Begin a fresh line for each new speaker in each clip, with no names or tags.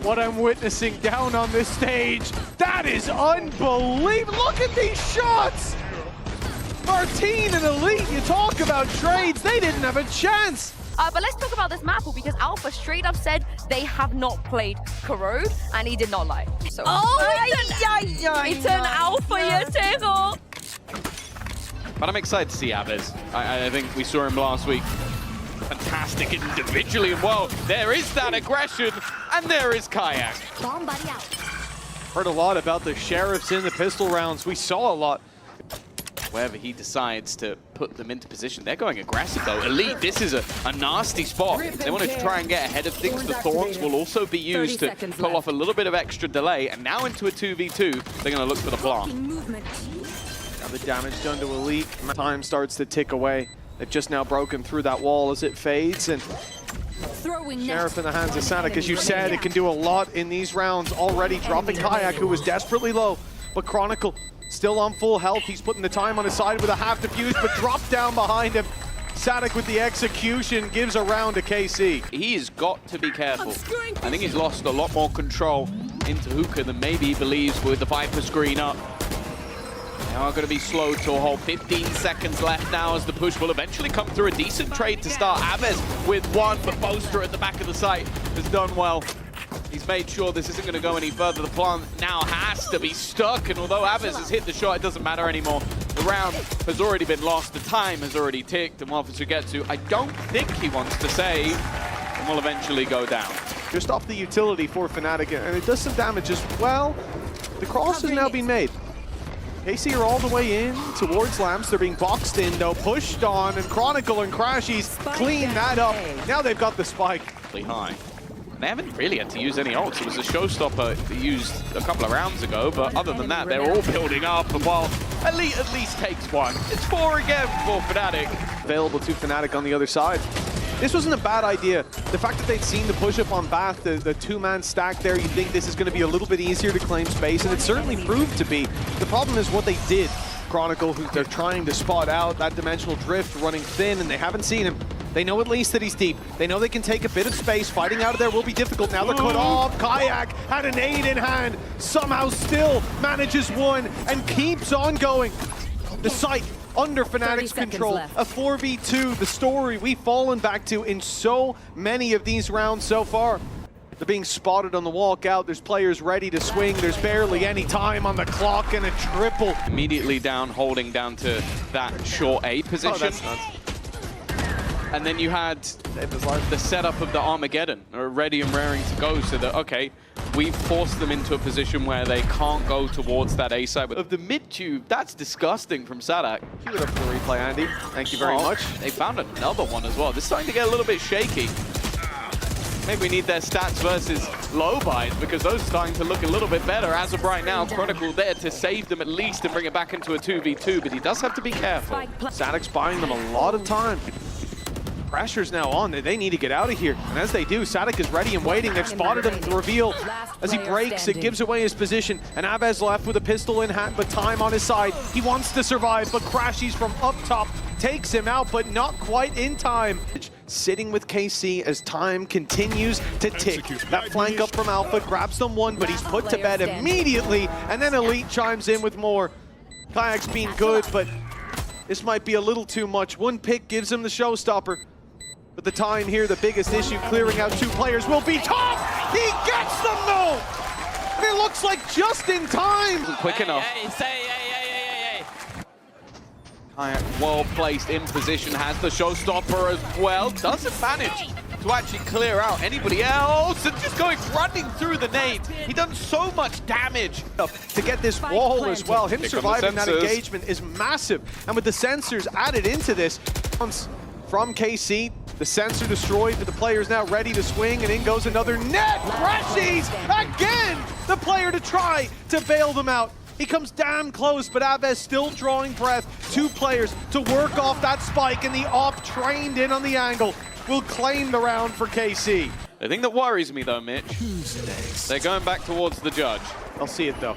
what I'm witnessing down on this stage. That is unbelievable. Look at these shots. Martin and Elite, you talk about trades. They didn't have a chance.
But let's talk about this map because Alpha straight up said they have not played Corrode, and he did not lie. So, it's an Alpha, Yetero.
But I'm excited to see Aves. I think we saw him last week. Fantastic individually as well. There is that aggression, and there is kaajak.
Bomb buddy out.
Heard a lot about the Sheriffs in the pistol rounds. We saw a lot.
Wherever he decides to put them into position, they're going aggressive though. Elite, this is a nasty spot. They want to try and get ahead of things. The Thorns will also be used to pull off a little bit of extra delay, and now into a 2v2, they're going to look for the plant.
Now the damage done to Elite. Time starts to tick away. They've just now broken through that wall as it fades, and Sheriff in the hands of Sanak. As you said, it can do a lot in these rounds already, dropping kaajak, who was desperately low, but Chronicle still on full health. He's putting the time on his side with a half defuse, but dropped down behind him. Sadak with the execution gives a round to KC.
He has got to be careful. I think he's lost a lot more control into Hookah than maybe he believes with the Viper screen up. They are going to be slowed to a whole 15 seconds left now as the push will eventually come through. A decent trade to start. Aves with one, but Boaster at the back of the site has done well. He's made sure this isn't going to go any further. The plant now has to be stuck, and although Aves has hit the shot, it doesn't matter anymore. The round has already been lost, the time has already ticked, and while Sugetsu, I don't think he wants to save, and will eventually go down.
Just off the utility for Fnatic, and it does some damage as well. The cross has now been made. KC are all the way in towards Lamps. They're being boxed in, though, pushed on, and Chronicle and Crashies clean that up. Now they've got the spike.
High. They haven't really had to use any ults. It was a showstopper they used a couple of rounds ago, but other than that, they're all building up. And while Elite at least takes one, it's 4 again for Fnatic.
Available to Fnatic on the other side. This wasn't a bad idea. The fact that they'd seen the push-up on Bath, the two-man stack there, you think this is going to be a little bit easier to claim space, and it certainly proved to be. The problem is what they did. Chronicle, who they're trying to spot out, that dimensional drift running thin, and they haven't seen him. They know at least that he's deep. They know they can take a bit of space. Fighting out of there will be difficult. Now they're cut off. kaajak had an aid in hand. Somehow still manages one and keeps on going. The site under Fnatic's control. A 4v2, the story we've fallen back to in so many of these rounds so far. They're being spotted on the walk out. There's players ready to swing. There's barely any time on the clock, and a triple.
Immediately down, holding down to that short A position.
Oh, that's nuts.
And then you had the setup of the Armageddon, ready and raring to go, so that, okay, we've forced them into a position where they can't go towards that A side. But of the mid-tube, that's disgusting from Sadak.
Keep it up for the replay, Andy. Thank you very much.
They found another one as well. This is starting to get a little bit shaky. Maybe we need their stats versus low buys, because those are starting to look a little bit better. As of right now, Chronicle there to save them at least and bring it back into a 2v2, but he does have to be careful.
Sadak's buying them a lot of time. Pressure's now on. They need to get out of here. And as they do, Sadak is ready and waiting. They've spotted him. The reveal as he breaks, it gives away his position. And Aves left with a pistol in hand, but time on his side. He wants to survive, but Crashies from up top takes him out, but not quite in time. Sitting with KC as time continues to tick. That flank up from Alpha grabs them one, but he's put to bed immediately. And then Elite chimes in with more. kaajak been good, but this might be a little too much. One pick gives him the showstopper. But the time here, the biggest issue, clearing out 2 players will be tough! He gets them though! And it looks like just in time!
Quick enough. kaajak well placed in position, has the showstopper as well. Doesn't manage to actually clear out anybody else, and just going running through the nade. He done so much damage.
To get this wall as well, him surviving that engagement is massive. And with the sensors added into this, from KC, the sensor destroyed, but the player's now ready to swing, and in goes another net. Crashies again! The player to try to bail them out. He comes damn close, but Aves still drawing breath. 2 players to work off that spike, and the op trained in on the angle will claim the round for KC.
The thing that worries me though, Mitch, they're going back towards the judge.
They'll see it though.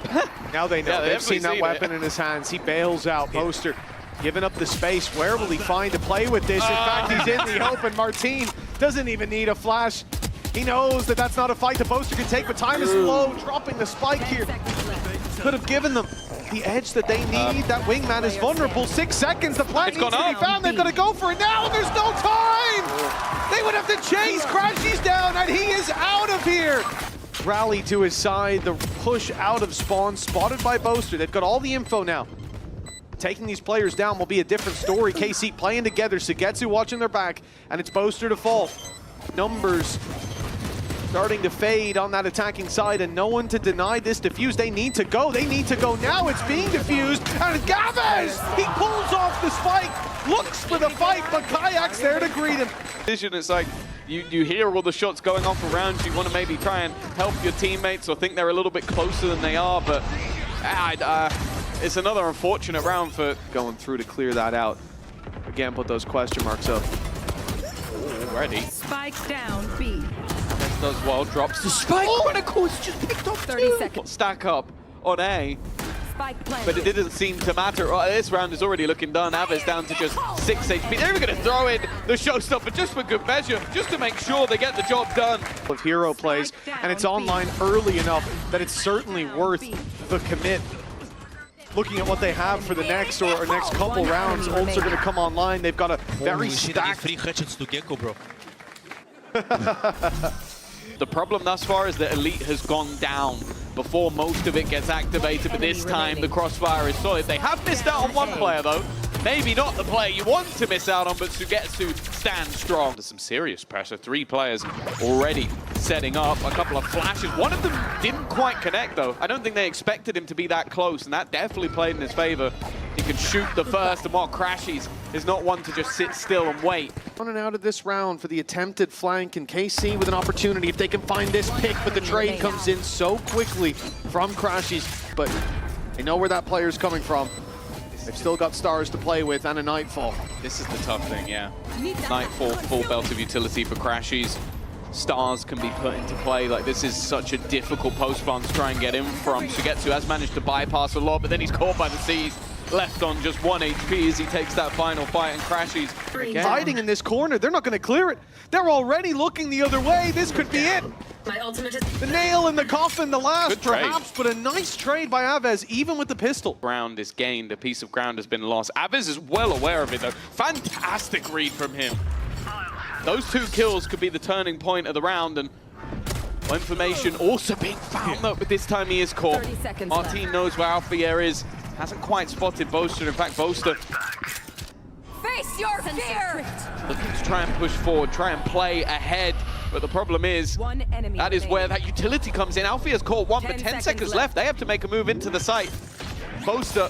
Now they know.
Yeah,
they've seen that weapon in his hands. He bails out. Poster giving up the space. Where will he find to play with this? In fact, he's in the open. Martin doesn't even need a flash. He knows that that's not a fight the Boaster can take, but time is low, dropping the spike here. Could have given them the edge that they need. That wingman is vulnerable. 6 seconds, the plant needs to be found. They've got to go for it now, and there's no time! They would have to chase. Crashy's down, and he is out of here. Rally to his side, the push out of spawn, spotted by Boaster. They've got all the info now. Taking these players down will be a different story. KC playing together, Sugetsu watching their back, and it's Boaster to fall. Numbers starting to fade on that attacking side, and no one to deny this defuse. They need to go. They need to go now. It's being diffused, and Gavez! He pulls off the spike, looks for the fight, but kaajak's there to greet him.
It's like you hear all the shots going off around you. You want to maybe try and help your teammates or think they're a little bit closer than they are, but it's another unfortunate round for
going through to clear that out. Again, put those question marks up.
Ready.
Spike down, B.
Next does well, drops the spike. Chronicles just picked up
30 seconds.
Stack up on A,
Spike planted.
but it didn't seem to matter. This round is already looking done. Aves down to just 6 HP. They were going to throw in the showstopper just for good measure, just to make sure they get the job done.
Of hero plays, and it's online early enough that it's certainly worth the commit. Looking at what they have for the next or next couple rounds, ults are going to come online. They've got a very stacked.
The problem thus far is that Elite has gone down before most of it gets activated, but this time the crossfire is solid. They have missed out on one player though. Maybe not the player you want to miss out on, but Sugetsu stands strong. There's some serious pressure. 3 players already setting up. A couple of flashes. One of them didn't quite connect though. I don't think they expected him to be that close, and that definitely played in his favor. He can shoot the first, and while Crashies is not one to just sit still and wait.
On and out of this round for the attempted flank, and KC with an opportunity if they can find this pick, but the trade comes in so quickly from Crashies. But they know where that player's coming from. They've still got stars to play with and a Nightfall.
This is the tough thing, yeah. Nightfall, full belt of utility for Crashies. Stars can be put into play. Like, this is such a difficult post farm to try and get in from. Sugetsu has managed to bypass a lot, but then he's caught by the seas. Left on just 1 HP as he takes that final fight, and Crashies
hiding in this corner. They're not going to clear it. They're already looking the other way. This could be it.
My ultimate is
The nail in the coffin, the last perhaps, but a nice trade by Aves, even with the pistol.
Ground is gained, a piece of ground has been lost. Aves is well aware of it though. Fantastic read from him. Those 2 kills could be the turning point of the round, and information also being found though, but this time he is caught.
30 seconds
Martin knows where Alpha is. Hasn't quite spotted Boaster. In fact, Boaster
face your fear.
looking to try and push forward, try and play ahead. But the problem is,
One enemy
that is where
remaining.
that utility comes in. Alfia's caught 1, but 10 seconds left. They have to make a move into the site. Boaster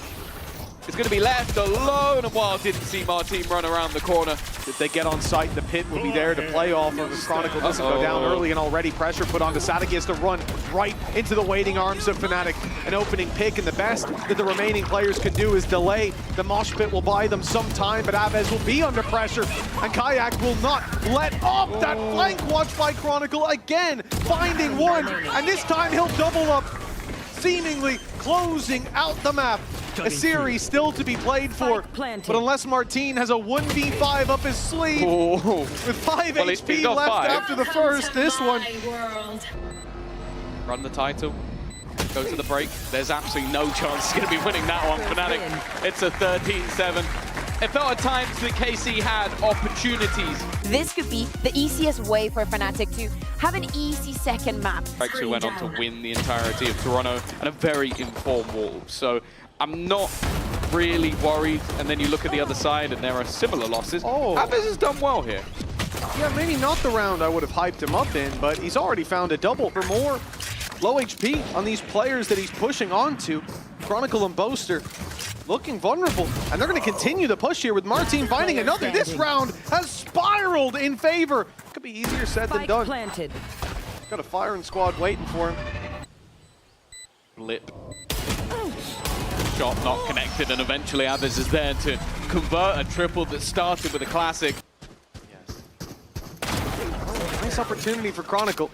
is going to be left alone, and while didn't see Martin run around the corner.
If they get on site, the pit will be there to play off of. If Chronicle doesn't go down early, and already pressure put onto Sadik. He has to run right into the waiting arms of Fnatic. An opening pick, and the best that the remaining players can do is delay. The mosh pit will buy them some time, but Aves will be under pressure, and kaajak will not let off that flank watch by Chronicle again, finding one, and this time he'll double up, seemingly closing out the map. A series still to be played for, but unless Martin has a 1v5 up his sleeve, with 5
Well, he's
HP
got
left
5.
after the first, this one.
Run the title, go to the break. There's absolutely no chance he's going to be winning that one. Fnatic, it's a 13-7. It felt at times that KC had opportunities.
This could be the easiest way for Fnatic to have an easy second map.
Actually went on to win the entirety of Toronto and a very informed Wolves. So I'm not really worried. And then you look at the other side and there are similar losses. Aves has done well here.
Yeah, maybe not the round I would have hyped him up in, but he's already found a double for more low HP on these players that he's pushing onto. Chronicle and Boaster looking vulnerable, and they're going to continue the push here with Martin finding another. This round has spiraled in favor. Could be easier said than done.
Planted.
Got a firing squad waiting for him.
Lip. Shot not connected, and eventually Aves is there to convert a triple that started with a classic.
Nice opportunity for Chronicle.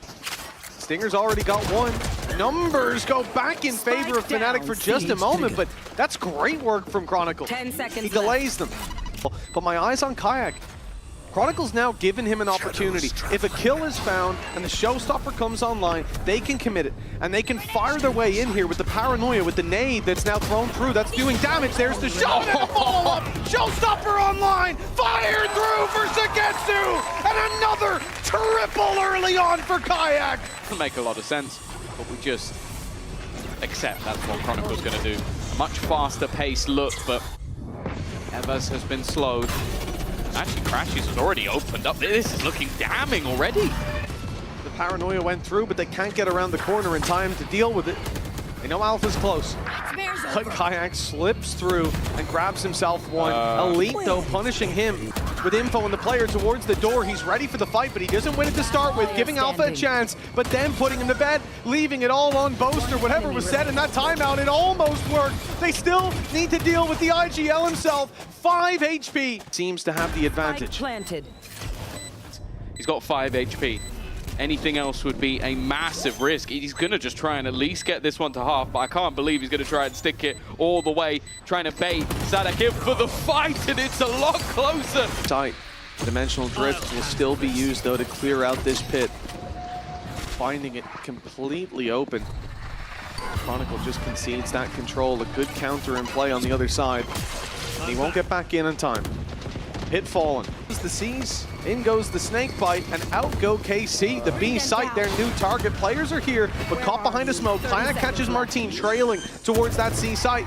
Stinger's already got one. Numbers go back in favor of Fnatic for just a moment, but that's great work from Chronicle.
10 seconds
He delays them. But my eyes on kaajak. Chronicle's now given him an opportunity. If a kill is found and the showstopper comes online, they can commit it. And they can fire their way in here with the paranoia, with the nade that's now thrown through. That's doing damage. There's the shot and a follow-up. Showstopper online. Fire through for Sagetsu. And another triple early on for kaajak.
Doesn't make a lot of sense, but we just accept that's what Chronicle's going to do. A much faster paced look, but Evers has been slowed. Actually, Crashes has already opened up. This is looking damning already.
The paranoia went through, but they can't get around the corner in time to deal with it. They know Alpha's close. But kaajak slips through and grabs himself one. Elite, though, punishing him with info on the player towards the door. He's ready for the fight, but he doesn't win it to start with, giving Alpha a chance, but then putting him to bed, leaving it all on Boaster. Whatever was said in that timeout, it almost worked. They still need to deal with the IGL himself. 5 HP. Seems to have the advantage.
He's got 5 HP. Anything else would be a massive risk. He's going to just try and at least get this one to half, but I can't believe he's going to try and stick it all the way, trying to bait kaajak in for the fight, and it's a lot closer.
Tight. Dimensional Drift will still be used, though, to clear out this pit. Finding it completely open. Chronicle just concedes that control. A good counter in play on the other side. And he won't get back in time. Pit fallen. The C's, in goes the snake bite, and out go KC. The B site, their new target. Players are here, but caught behind a smoke. kaajak catches Martin trailing towards that C site.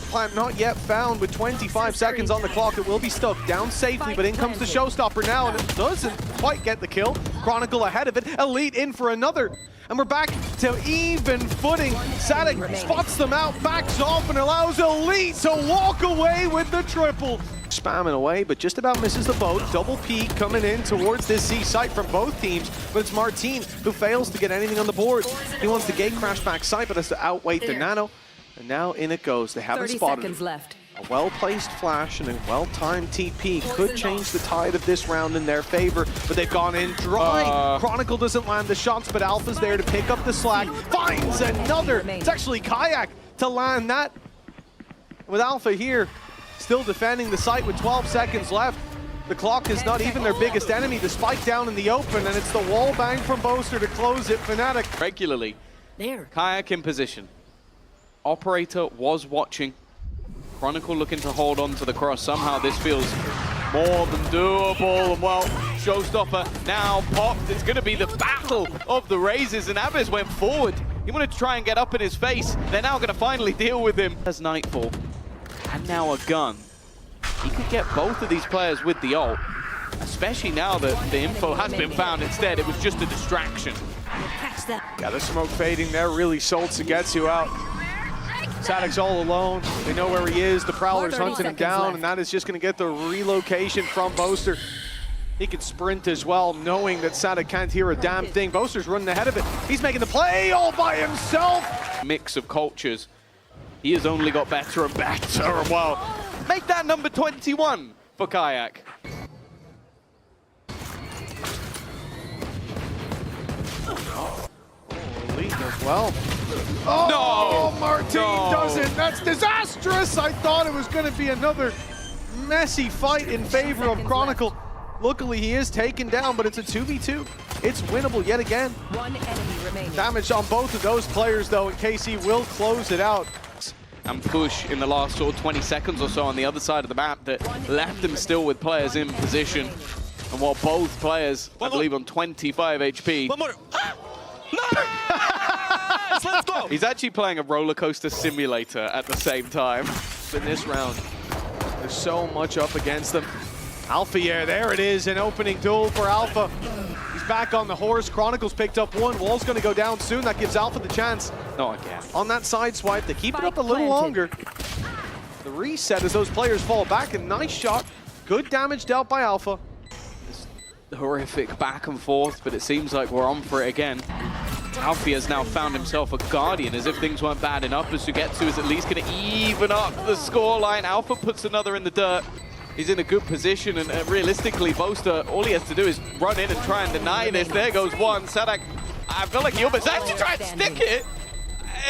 Plant not yet found with 25 seconds on the clock. It will be stuck down safely, but in comes the showstopper now, and it doesn't quite get the kill. Chronicle ahead of it. Elite in for another. And we're back to even footing. kaajak spots them out, backs off, and allows Elite to walk away with the triple. Spamming away, but just about misses the boat. Double P coming in towards this C site from both teams, but it's Martin who fails to get anything on the board. He wants the gate crash back site, but has to outweight the nano. And now in it goes. They haven't spotted it.
Left.
A well-placed flash and a well-timed TP could change the tide of this round in their favor, but they've gone in dry. Chronicle doesn't land the shots, but Alpha's there to pick up the slack. Finds another. It's actually kaajak to land that. With Alpha here, still defending the site with 12 seconds left. The clock is not even their biggest enemy. The spike down in the open, and it's the wall bang from Boaster to close it. Fnatic
Regularly. kaajak in position. Operator was watching. Chronicle looking to hold on to the cross. Somehow this feels more than doable. And well, showstopper now popped. It's going to be the battle of the raises, and Abyss went forward. He wanted to try and get up in his face. They're now going to finally deal with him. As Nightfall, and now a gun. He could get both of these players with the ult, especially now that the info has been found instead. It was just a distraction.
Yeah, the smoke fading there really sold Sagetsu out. kaajak's all alone. They know where he is. The Prowler's hunting him down, and that is just going to get the relocation from Boaster. He can sprint as well, knowing that kaajak can't hear a damn thing. Boaster's running ahead of it. He's making the play all by himself.
Mix of cultures. He has only got better and better. And well, make that number 21 for kaajak.
Elite as well. Oh, no! Martin doesn't. That's disastrous. I thought it was going to be another messy fight in favor of Chronicle. Luckily, he is taken down, but it's a 2v2. It's winnable yet again.
One enemy remaining.
Damage on both of those players, though, and KC will close it out.
And push in the last sort of 20 seconds or so on the other side of the map that left them still with players in position. And while both players, I believe, on 25 HP.
One more. Nice, let's go.
He's actually playing a roller coaster simulator at the same time.
In this round, there's so much up against them. Alpha, yeah, there it is, an opening duel for Alpha. He's back on the horse. Chronicle's picked up one. Wall's going to go down soon. That gives Alpha the chance.
No, again.
On that side swipe, they keep it up a little longer. The reset as those players fall back. A nice shot. Good damage dealt by Alpha.
Horrific back and forth, but it seems like we're on for it again. Alfie has now found himself a Guardian, as if things weren't bad enough, but Sugetsu is at least going to even up the scoreline. Alpha puts another in the dirt. He's in a good position, and realistically, Boaster, all he has to do is run in and try and deny this. There goes one. kaajak, I feel like he almost actually tried to stick it.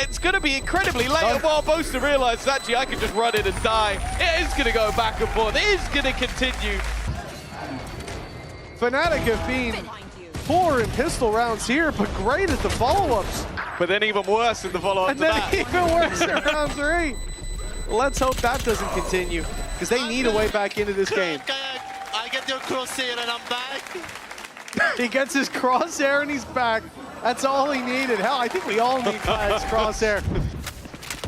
It's going to be incredibly late. While Boaster realizes, actually, I can just run in and die. It is going to go back and forth. It is going to continue.
Fnatic have been poor in pistol rounds here, but great at the follow-ups.
But then even worse in the follow-up
And
to
then
that.
even worse in round 3. Let's hope that doesn't continue, because they need a way back into this game.
kaajak, I get your crosshair and I'm back.
He gets his crosshair and he's back. That's all he needed. Hell, I think we all need Kaaj's crosshair.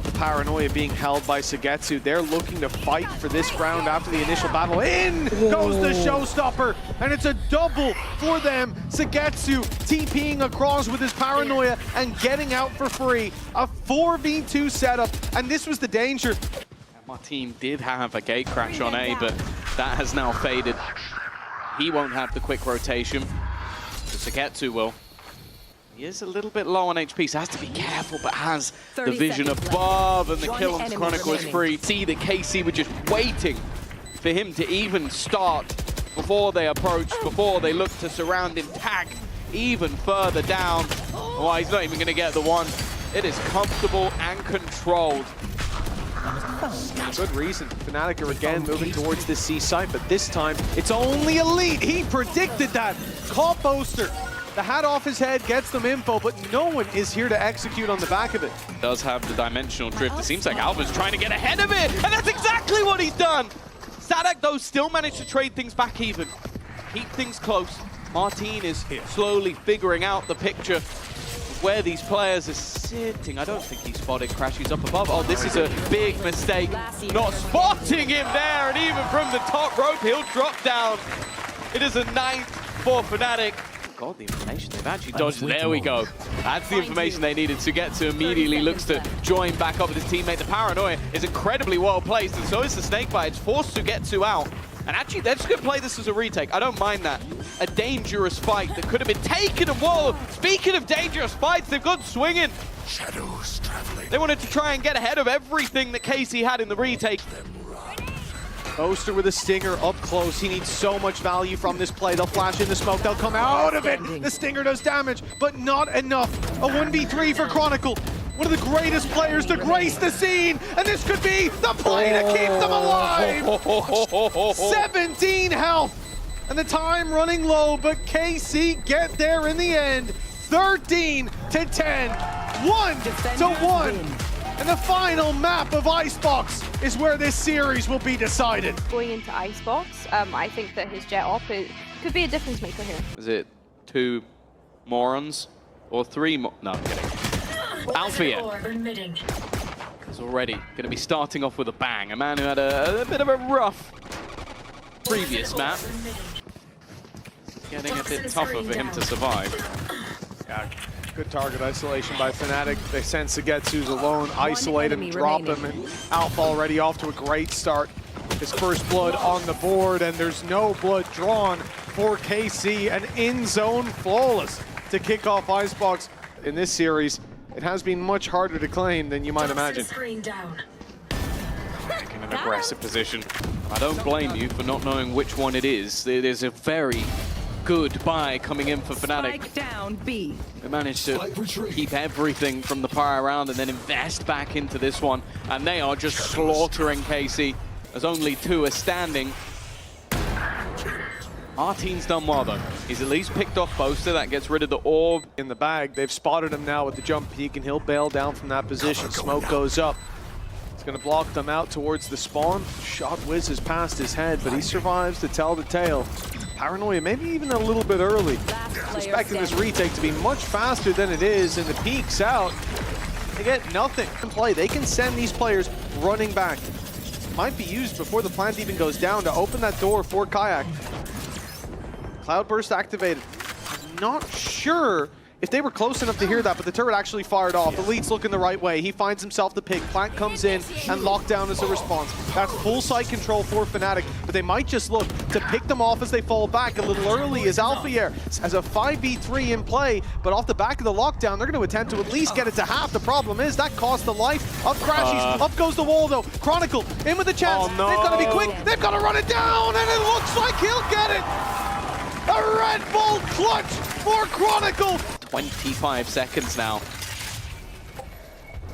The paranoia being held by Sugetsu. They're looking to fight for this round after the initial battle. In goes the showstopper, and it's a double for them. Sugetsu TPing across with his paranoia and getting out for free. A 4v2 setup, and this was the danger.
My team did have a gate crash on A, but that has now faded. He won't have the quick rotation. Sugetsu will. He is a little bit low on HP, so has to be careful, but has the
30
vision
seconds
above, and the
One
kill on
enemy
Chronicle is
remaining.
free. See that KC were just waiting for him to even start before they approached, before they looked to surround him, tag even further down. Oh, he's not even going to get the one. It is comfortable and controlled.
Good reason. Fnatic are again moving towards this C site, but this time it's only Elite. He predicted that. Caught Boaster. The hat off his head gets them info, but no one is here to execute on the back of it.
Does have the dimensional drift. It seems like Alva's trying to get ahead of it, and that's exactly what he's done. Sadak, though, still managed to trade things back even. Keep things close. Martin is slowly figuring out the picture of where these players are sitting. I don't think he spotted Crashies up above. Oh, this is a big mistake. Not spotting him there, and even from the top rope, he'll drop down. It is a 9th for Fnatic. God, the information they've actually dodged. There we go. That's the information they needed. Sugetsu immediately looks to join back up with his teammate. The paranoia is incredibly well placed, and so is the snakebite. It's forced Sugetsu out. And actually, they're just going to play this as a retake. I don't mind that. A dangerous fight that could have been taken. And whoa, speaking of dangerous fights, they've gone swinging.
Shadows traveling.
They wanted to try and get ahead of everything that Casey had in the retake.
Boaster with a stinger up close. He needs so much value from this play. They'll flash in the smoke. They'll come out of it. The stinger does damage, but not enough. A 1v3 for Chronicle. One of the greatest players to grace the scene. And this could be the play to keep them alive. 17 health. And the time running low, but KC get there in the end. 13 to 10. 1 to 1. And the final map of Icebox is where this series will be decided.
Going into Icebox, I think that his jet op could be a difference maker here.
Is it 2 morons or 3 No, I'm kidding. Alpha is already going to be starting off with a bang. A man who had a bit of a rough previous map. Getting a bit tougher for him to survive.
Yeah, good target isolation by Fnatic. They send Sugetsu's alone, isolate him, drop him, and Alpha already off to a great start. His first blood on the board, and there's no blood drawn for KC, and in-zone flawless to kick off Icebox in this series. It has been much harder to claim than you might imagine.
In an aggressive position. I don't blame you for not knowing which one it is. It is a very good buy coming in for Fnatic.
Spike down B.
They managed to keep everything from the prior round and then invest back into this one. And they are just slaughtering KC as only 2 are standing. Martin's done well though. He's at least picked off Boaster. That gets rid of the orb
In the bag, they've spotted him now with the jump peak, and he'll bail down from that position. Smoke goes up. It's going to block them out towards the spawn. Shot whizzes past his head, but he survives to tell the tale. Paranoia, maybe even a little bit early. Expecting this retake to be much faster than it is, and the peak's out. They get nothing in play. They can send these players running back. Might be used before the plant even goes down to open that door for kaajak. Cloudburst activated. I'm not sure if they were close enough to hear that, but the turret actually fired off. Elite's looking the right way. He finds himself the pick. Plant comes in and lockdown as a response. That's full site control for Fnatic, but they might just look to pick them off as they fall back a little early as Alpha has a 5v3 in play, but off the back of the lockdown, they're going to attempt to at least get it to half. The problem is that cost the life of Crashies. Up goes the wall though. Chronicle in with a chance.
Oh, no.
They've got to be quick. They've got to run it down, and it looks like he'll get it. A Red Bull clutch for Chronicle.
25 seconds now.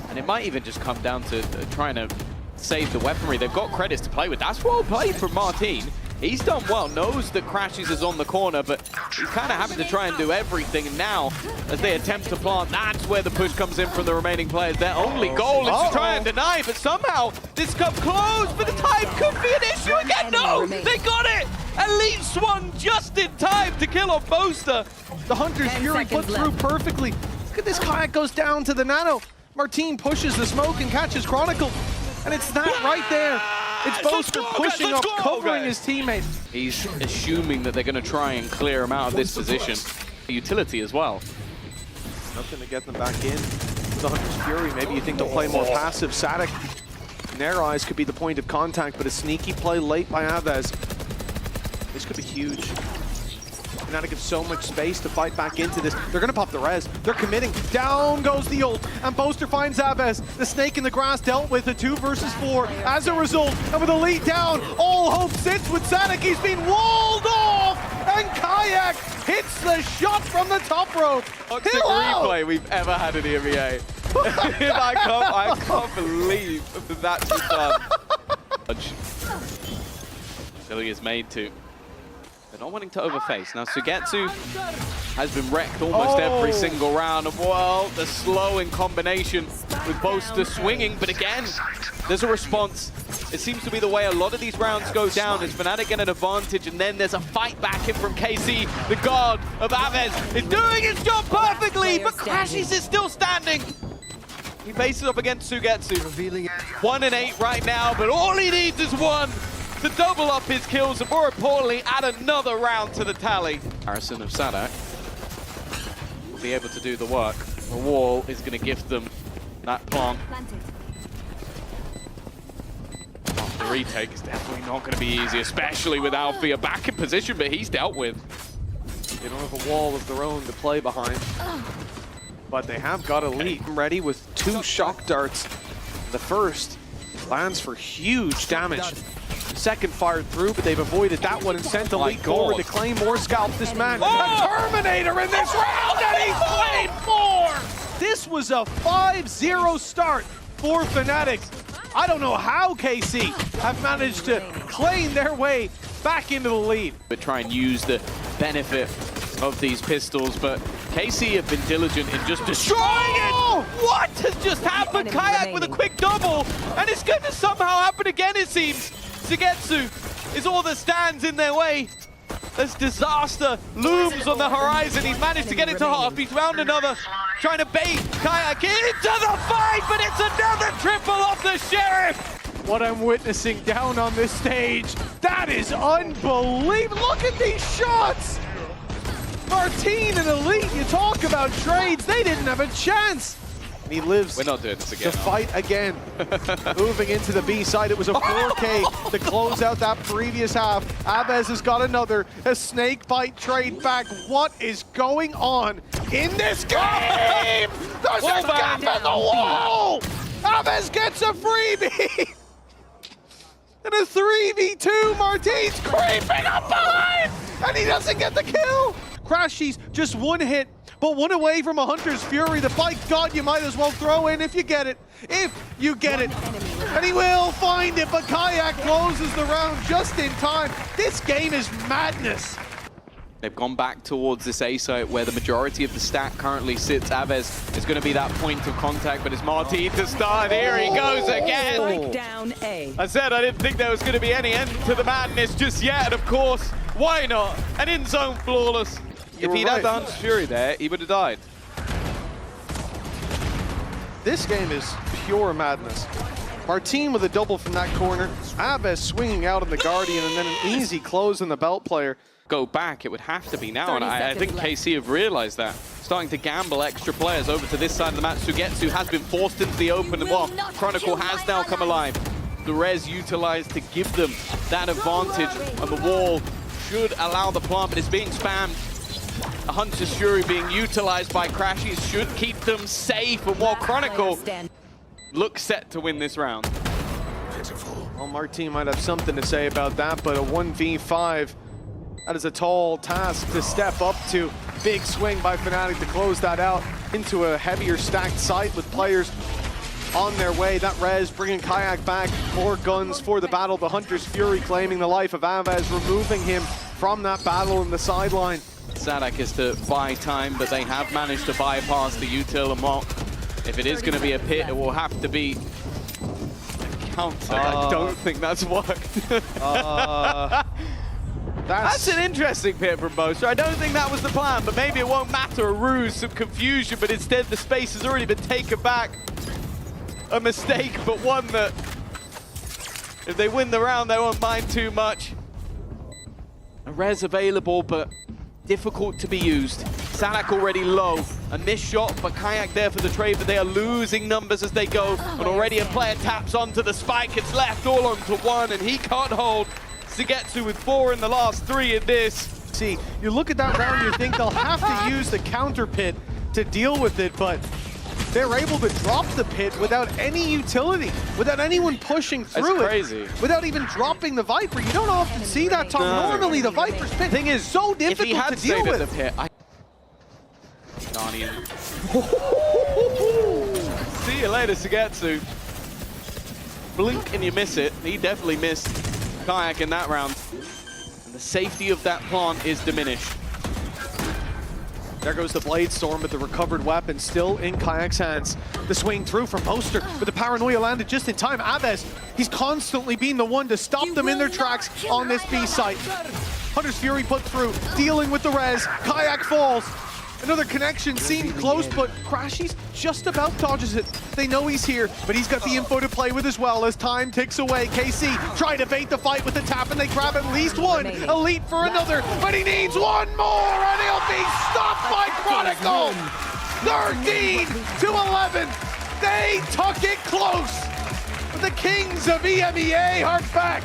And it might even just come down to trying to save the weaponry. They've got credits to play with. That's well played from Martin. He's done well, knows that Crashes is on the corner, but he's kind of having to try and do everything. And now, as they attempt to plant, that's where the push comes in from the remaining players. Their only goal is to try and deny, but somehow this comes close, but the time could be an issue again. No, they got it! Elite swung just in time to kill off Boaster.
The Hunter's Fury put through perfectly. Look at this, kaajak goes down to the nano. Martin pushes the smoke and catches Chronicle. And it's that right there. It's Boaster pushing up, covering his teammate.
He's assuming that they're going to try and clear him out of this position. Utility as well.
Nothing to get them back in. The Hunter's Fury, maybe you think they'll play more passive. Sadek, in their eyes, could be the point of contact, but a sneaky play late by Aves. This could be huge. Fnatic have so much space to fight back into this. They're gonna pop the res. They're committing. Down goes the ult, and Boaster finds Aves. The snake in the grass dealt with a 2 versus 4. As a result, and with a lead down, all hope sits with Sadek. He's been walled off, and kaajak hits the shot from the top rope.
Toxic replay we've ever had in EMEA. I can't believe that's just done. Silly is made to. They're not wanting to overface. Now, Sugetsu has been wrecked almost every single round. And, well, the slow in combination with Boaster swinging. But again, there's a response. It seems to be the way a lot of these rounds go down. Is Fnatic get an advantage, and then there's a fight back in from KC. The guard of Aves is doing his job perfectly, but Crashes is still standing. He faces up against Sugetsu. 1 and 8 right now, but all he needs is 1. To double up his kills, and more importantly, add another round to the tally. Harrison of Sadek will be able to do the work. The wall is going to gift them that plant. The retake is definitely not going to be easy, especially with Alfia back in position, but he's dealt with.
They don't have a wall of their own to play behind. But they have got Elite ready with 2 shock darts. The first lands for huge damage. Second fired through, but they've avoided that one and sent Elite forward to claim more scalps. This man, a Terminator in this round, and he's played 4! This was a 5-0 start for Fnatic. I don't know how KC have managed to claim their way back into the lead.
But try and use the benefit of these pistols, but KC have been diligent in just destroying it! What has just happened? kaajak with a quick double, and it's going to somehow happen again, it seems. Sugetsu is all that stands in their way. This disaster looms on the horizon. He's managed to get it to half. He's round another, trying to bait kaajak into the fight, but it's another triple off the Sheriff.
What I'm witnessing down on this stage, that is unbelievable. Look at these shots. Martin and Elite, you talk about trades, they didn't have a chance. And he lives
We're not doing this again,
to fight again. Moving into the B side, it was a 4K to close out that previous half. Aves has got another, a snake bite trade back. What is going on in this game? There's a gap in the wall! Aves gets a freebie! And a 3v2, Martin's creeping up behind! And he doesn't get the kill! Crashies, just 1 hit, but 1 away from a Hunter's Fury. The by God, you might as well throw in if you get it. If you get it. And he will find it, but kaajak closes the round just in time. This game is madness.
They've gone back towards this A site where the majority of the stack currently sits. Aves is going to be that point of contact, but it's Martin to start. Here he goes again.
Strike down A.
I said I didn't think there was going to be any end to the madness just yet, and of course, why not? An in-zone flawless. If he'd had the Hunter's Fury there, he would have died.
This game is pure madness. Martin with a double from that corner. Aves swinging out on the Guardian, and then an easy close on the belt player.
Go back, it would have to be now, and I think KC have realized that. Starting to gamble extra players over to this side of the map. Sugetsu has been forced into the open, and well, Chronicle has now come alive. The res utilized to give them that advantage, and the wall should allow the plant, but it's being spammed. A Hunter's Fury being utilized by Crashies should keep them safe, and while Chronicle looks set to win this round.
Well, Martin might have something to say about that, but a 1v5, that is a tall task to step up to. Big swing by Fnatic to close that out into a heavier stacked site with players on their way. That res bringing kaajak back. More guns for the battle. The Hunter's Fury claiming the life of Avez, removing him from that battle in the sideline.
kaajak is to buy time, but they have managed to bypass the util and mock. If it is going to be a pit, it will have to be a counter.
I don't think that's worked.
That's an interesting pit from Boaster. I don't think that was the plan, but maybe it won't matter. A ruse, some confusion, but instead the space has already been taken back. A mistake, but one that, if they win the round, they won't mind too much. A res available, but difficult to be used. kaajak already low. A missed shot, but kaajak there for the trade, but they are losing numbers as they go. And already a player taps onto the spike. It's left all onto one, and he can't hold. Sugetsu with 4 in the last 3 in this.
See, you look at that round, you think they'll have to use the counter pit to deal with it, but they're able to drop the pit without any utility, without anyone pushing through
That's crazy.
without even dropping the Viper. You don't often see that, Tom.
No.
Normally, the Viper's pit thing is so
If he
difficult
had
to deal
stayed
with.
at the pit, Guardian. See you later, Sugetsu. Blink and you miss it. He definitely missed kaajak in that round. And the safety of that plant is diminished.
There goes the Blade Storm, but the recovered weapon still in kaajak's hands. The swing through from Boaster, but the paranoia landed just in time. Avez, he's constantly been the one to stop them in their tracks on this B site. Hunter's Fury put through, dealing with the res. kaajak falls. Another connection seemed close, but Crashy's just about dodges it. They know he's here, but he's got the info to play with as well as time ticks away. KC trying to bait the fight with the tap, and they grab at least one. Elite for another, but he needs one more, and he'll be stopped by Chronicle. 13-11. They tuck it close. But the Kings of EMEA are back.